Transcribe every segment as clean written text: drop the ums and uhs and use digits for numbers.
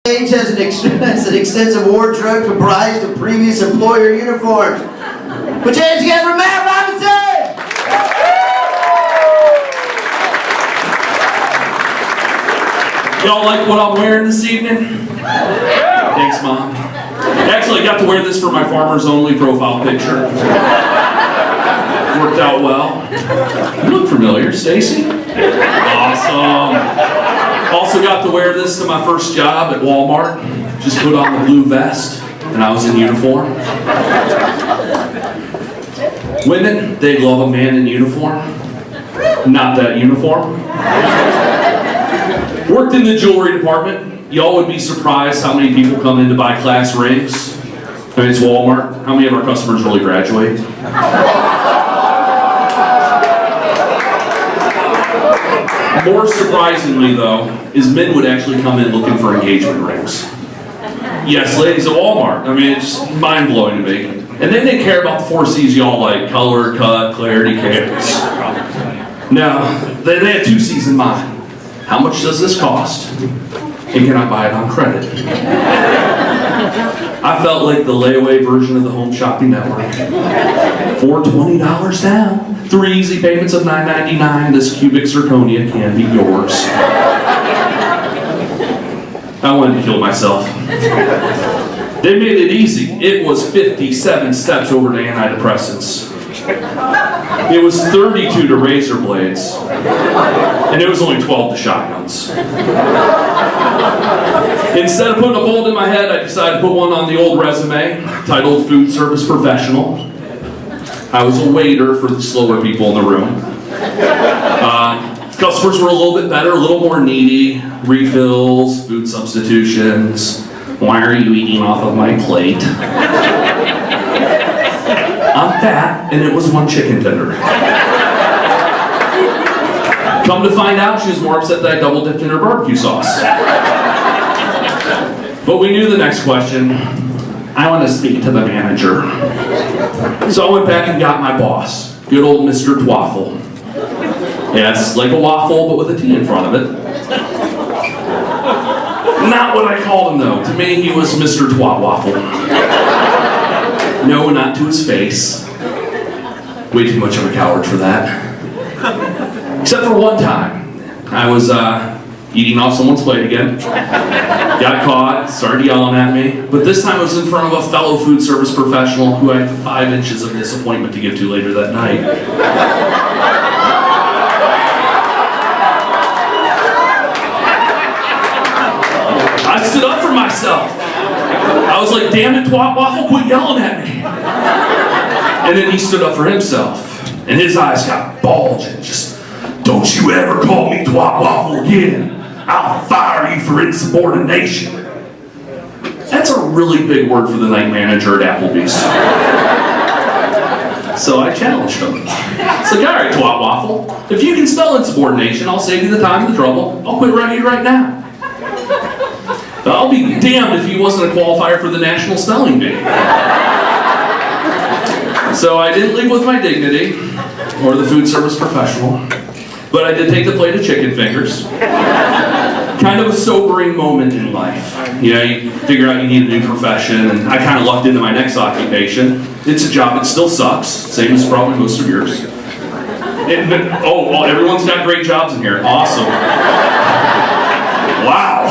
Page has an extensive wardrobe comprised of previous employer uniforms. Put your hands together for Matt Robinson! Y'all like what I'm wearing this evening? Thanks, Mom. Actually, I got to wear this for my Farmers Only profile picture. Worked out well. You look familiar, Stacy. Awesome. Also got to wear this to my first job at Walmart. Just put on the blue vest, and I was in uniform. Women, they love a man in uniform. Not that uniform. Worked in the jewelry department. Y'all would be surprised how many people come in to buy class rings. I mean, it's Walmart. How many of our customers really graduate? More surprisingly, though, is men would actually come in looking for engagement rings. Yes, ladies at Walmart. I mean, it's just mind-blowing to me. And they didn't care about the 4 C's y'all like: color, cut, clarity, cares. No, they had 2 C's in mind. How much does this cost? And can I buy it on credit? I felt like the layaway version of the Home Shopping Network. For $20 down. 3 easy payments of $9.99. This cubic zirconia can be yours. I wanted to kill myself. They made it easy. It was 57 steps over to antidepressants. It was 32 to razor blades. And it was only 12 to shotguns. Instead of putting a bullet in my head, I decided to put one on the old resume, titled Food Service Professional. I was a waiter for the slower people in the room. Customers were a little bit better, a little more needy. Refills, food substitutions. Why are you eating off of my plate? I'm fat, and it was 1 chicken tender. Come to find out, she was more upset that I double dipped in her barbecue sauce. But we knew the next question. I want to speak to the manager. So I went back and got my boss, good old Mr. Twaffle. Yes, like a waffle, but with a T in front of it. Not what I called him, though. To me, he was Mr. Twat Waffle. No, not to his face. Way too much of a coward for that. Except for one time. I was eating off someone's plate again. Got caught, started yelling at me. But this time I was in front of a fellow food service professional who I had 5 inches of disappointment to give to later that night. I stood up for myself. I was like, damn it, Twat Waffle, quit yelling at me. And then he stood up for himself. And his eyes got bulging. Just, don't you ever call me Twat Waffle again. I'll fire you for insubordination. That's a really big word for the night manager at Applebee's. So I challenged him. It's like, all right, Twat Waffle, if you can spell insubordination, I'll save you the time and the trouble. I'll quit right here, right now. I'll be damned if he wasn't a qualifier for the National Spelling Bee. So I didn't leave with my dignity, or the food service professional, but I did take the plate of chicken fingers. Kind of a sobering moment in life. You know, you figure out you need a new profession, and I kind of lucked into my next occupation. It's a job that still sucks, same as probably most of yours. Oh, well, everyone's got great jobs in here. Awesome. Wow.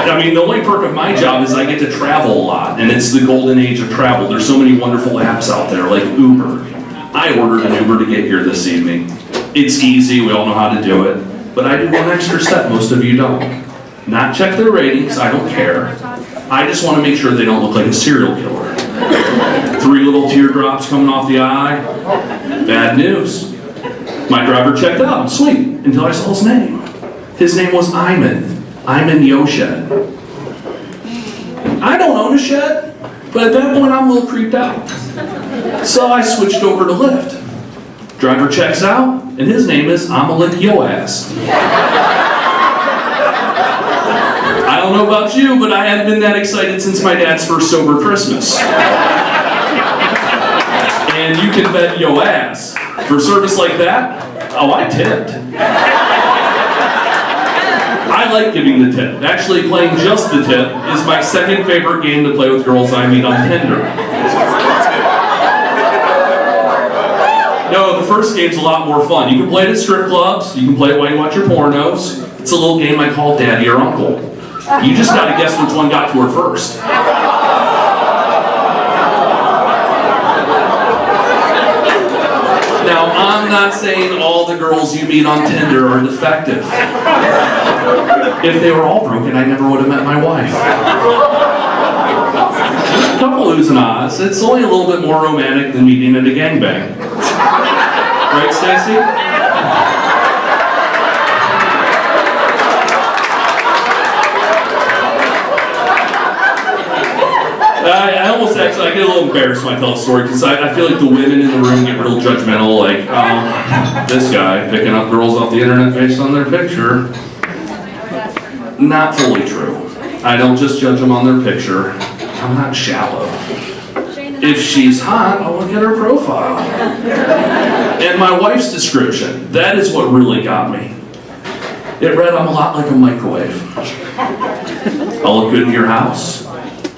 I mean, the only perk of my job is I get to travel a lot, and it's the golden age of travel. There's so many wonderful apps out there, like Uber. I ordered an Uber to get here this evening. It's easy, we all know how to do it, but I do one extra step most of you don't. Not check their ratings, I don't care. I just want to make sure they don't look like a serial killer. 3 little teardrops coming off the eye. Bad news. My driver checked out, sweet, until I saw his name. His name was Ayman. Ayman Yoshed. I don't own a shed, but at that point I'm a little creeped out. So I switched over to Lyft. Driver checks out, and his name is Amelik Yoaz. I don't know about you, but I hadn't been that excited since my dad's first sober Christmas. And you can bet Yoaz, for service like that, oh, I tipped. I like giving the tip. Actually, playing just the tip is my second favorite game to play with girls I meet on Tinder. No, the first game's a lot more fun. You can play it at strip clubs. You can play it while you watch your pornos. It's a little game I call Daddy or Uncle. You just gotta guess which one got to her first. Now, I'm not saying all the girls you meet on Tinder are defective. If they were all broken, I never would have met my wife. Couple oohs and ahs. It's only a little bit more romantic than meeting at a gangbang. Right, Stacy? I almost actually, I get a little embarrassed when I tell the story because I feel like the women in the room get real judgmental, like, this guy picking up girls off the internet based on their picture. Not fully true. I don't just judge them on their picture. I'm not shallow. If she's hot, I'll look at her profile. And my wife's description, that is what really got me. It read, I'm a lot like a microwave. I'll look good in your house.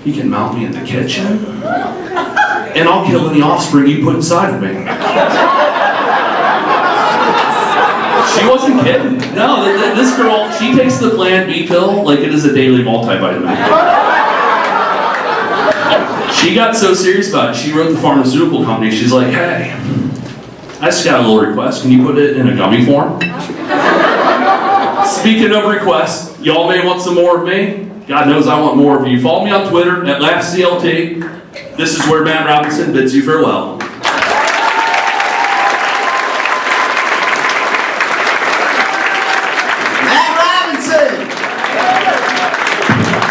You can mount me in the kitchen. And I'll kill any offspring you put inside of me. She wasn't kidding. No, this girl, she takes the Plan B pill like it is a daily multivitamin. She got so serious about it, she wrote the pharmaceutical company. She's like, hey, I just got a little request. Can you put it in a gummy form? Speaking of requests, y'all may want some more of me. God knows I want more of you. Follow me on Twitter at LaughCLT. This is where Matt Robinson bids you farewell.